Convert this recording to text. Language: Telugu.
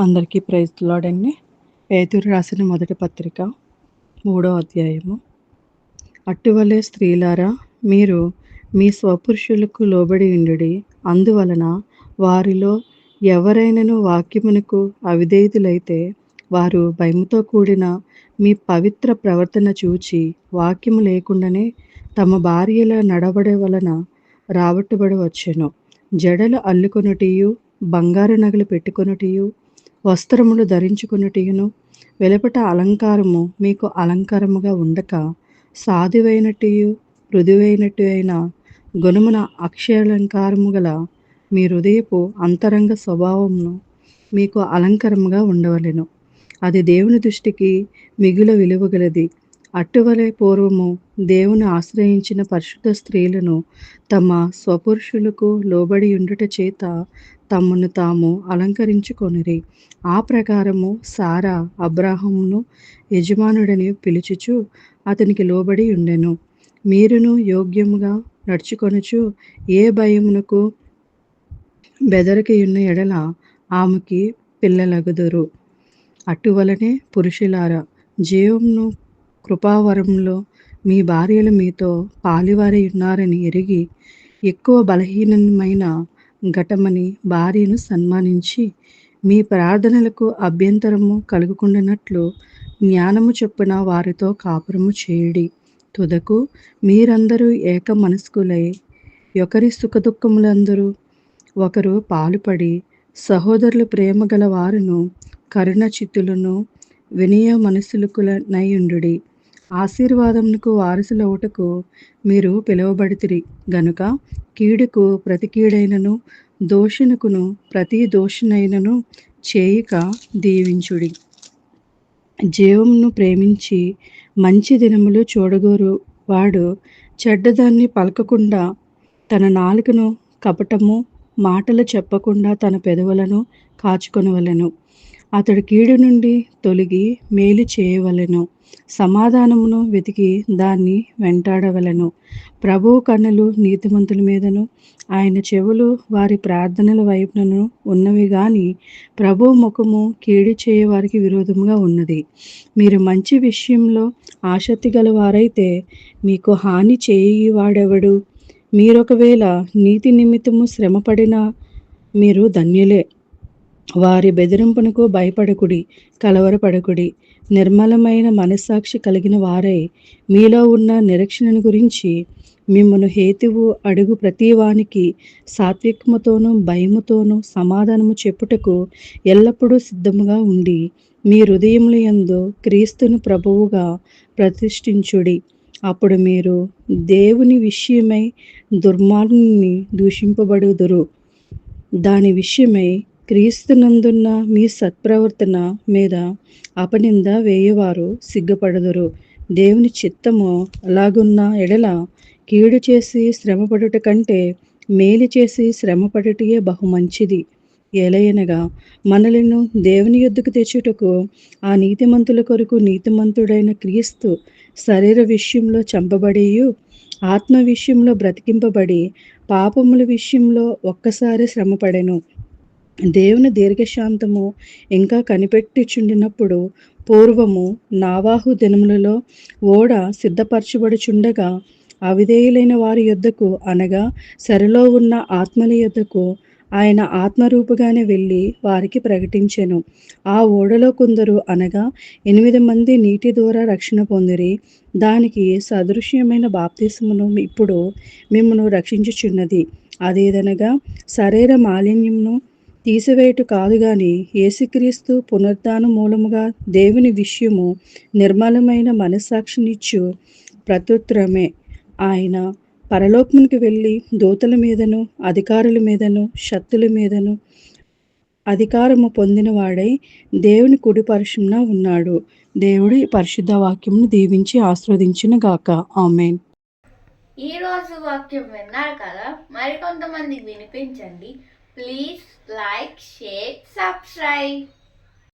అందరికీ ప్రైజ్ ది లార్డ్ అండి. పేతురు రాసిన మొదటి పత్రిక 3వ అధ్యాయము. అట్టువలే స్త్రీలారా, మీరు మీ స్వపురుషులకు లోబడి ఉండుడి. అందువలన వారిలో ఎవరైనను వాక్యమునకు అవిధేయులైతే వారు భయముతో కూడిన మీ పవిత్ర ప్రవర్తన చూచి వాక్యము లేకుండానే తమ భార్యల నడవడి వలన రాబట్టబడవచ్చును. జడలు అల్లుకొనుటయు, బంగారు నగలు పెట్టుకొనుటయు, వస్త్రములు ధరించుకొనుటయును, వెలుపట అలంకారము మీకు అలంకారముగా ఉండక, సాధువైనట్టు మృదువైనట్టు అయిన గుణమున అక్షయాలంకారము గల మీ హృదయపు అంతరంగ స్వభావమును మీకు అలంకారముగా ఉండవలెను. అది దేవుని దృష్టికి మిగుల విలువగలది. అట్టువలే పూర్వము దేవుని ఆశ్రయించిన పరిశుద్ధ స్త్రీలను తమ స్వపురుషులకు లోబడి ఉండుట చేత తమను తాము అలంకరించుకొనిరి. ఆ ప్రకారము సారా అబ్రాహామును యజమానుడని పిలుచుచు అతనికి లోబడి ఉండెను. మీరును యోగ్యముగా నడుచుకొనుచు ఏ భయమునకు బెదరకయున్న ఎడల ఆమెకి పిల్లలగుదురు. అటువలనే పురుషులారా, జీవమును కృపావరములో మీ భార్యలు మీతో పాలివారై ఉన్నారని ఎరిగి ఎక్కువ బలహీనమైన ఘటమని భార్యను సన్మానించి మీ ప్రార్థనలకు అభ్యంతరము కలుగకుండానట్లు జ్ఞానము చొప్పున వారితో కాపురము చేయుడి. తుదకు మీరందరూ ఏక మనస్కులై ఒకరి సుఖదుఖములందరూ ఒకరు పాలుపడి సహోదరులు ప్రేమ గల వారును కరుణ చిత్తులను వినయ మనసులకులనై ఉండుడి. ఆశీర్వాదమునకు వారసులవుటకు మీరు పిలువబడితిరి గనుక కీడుకు ప్రతి కీడైనను దోషునకును ప్రతి దోషునైనను చేయక దీవించుడి. జీవమును ప్రేమించి మంచి దినములు చూడగోరు వాడు చెడ్డదాన్ని పలకకుండా తన నాలుకను కపటము మాటలు చెప్పకుండా తన పెదవులను కాచుకొనవలెను. అతడు కీడు నుండి తొలగి మేలు చేయవలెను. సమాధానమును వెతికి దాన్ని వెంటాడవలెను. ప్రభువు కన్నులు నీతిమంతుల మీదను ఆయన చెవులు వారి ప్రార్థనల వైపునను ఉన్నవి గాని ప్రభువు ముఖము కీడు చేయ వారికి విరోధముగా ఉన్నది. మీరు మంచి విషయంలో ఆసక్తి గల వారైతే మీకు హాని చేయువాడెవడు? మీరొకవేళ నీతి నిమిత్తము శ్రమపడిన మీరు ధన్యులే. వారి బెదిరింపునకు భయపడకుడి, కలవరపడకుడి. నిర్మలమైన మనస్సాక్షి కలిగిన వారై మీలో ఉన్న నిరీక్షణను గురించి మిమ్మను హేతువు అడుగు ప్రతివానికి సాత్వికముతోనూ భయముతోనూ సమాధానము చెప్పుటకు ఎల్లప్పుడూ సిద్ధముగా ఉండి మీ హృదయముల యందు క్రీస్తును ప్రభువుగా ప్రతిష్ఠించుడి. అప్పుడు మీరు దేవుని విషయమై దుర్మార్గుని దూషింపబడుదురు. దాని విషయమై క్రీస్తునందున్న మీ సత్ప్రవర్తన మీద అపనింద వేయవారు సిగ్గుపడుదురు. దేవుని చిత్తము అలాగున్న ఎడల కీడు చేసి శ్రమపడుట కంటే మేలు చేసి శ్రమపడుటయే బహు మంచిది. ఎలయనగా మనలను దేవుని యొద్దకు తెచ్చుటకు ఆ నీతిమంతుల కొరకు నీతిమంతుడైన క్రీస్తు శరీర విషయంలో చంపబడియు ఆత్మ విషయంలో బ్రతికింపబడి పాపముల విషయంలో ఒక్కసారి శ్రమపడెను. దేవుని దీర్ఘశాంతము ఇంకా కనిపెట్టుచుండినప్పుడు పూర్వము నావాహు దినములలో ఓడ సిద్ధపరచబడుచుండగా అవిధేయులైన వారి యొద్దకు అనగా చెరలో ఉన్న ఆత్మల యొద్దకు ఆయన ఆత్మరూపుగానే వెళ్ళి వారికి ప్రకటించెను. ఆ ఓడలో కొందరు అనగా 8 మంది నీటి ద్వారా రక్షణ పొందిరి. దానికి సదృశ్యమైన బాప్తిస్మను ఇప్పుడు మిమ్మను రక్షించుచున్నది. అదేదనగా శరీర మాలిన్యమును తీసివేయుట కాదు గాని యేసుక్రీస్తు పునరుద్ధాన మూలముగా దేవుని విషయము నిర్మలమైన మనస్సాక్షినిచ్చు ప్రత్యుత్తరమే. ఆయన పరలోకమునికి వెళ్ళి దూతల మీదను అధికారుల మీదను శక్తుల మీదను అధికారము పొందిన వాడై దేవుని కుడి పరుషమున ఉన్నాడు. దేవుడు ఈ పరిశుద్ధ వాక్యమును దీవించి ఆశీర్వదించును గాక. ఆమేన్. ఈరోజు వాక్యం విన్నారు కదా, మరికొంతమందికి వినిపించండి. Please like, share, subscribe.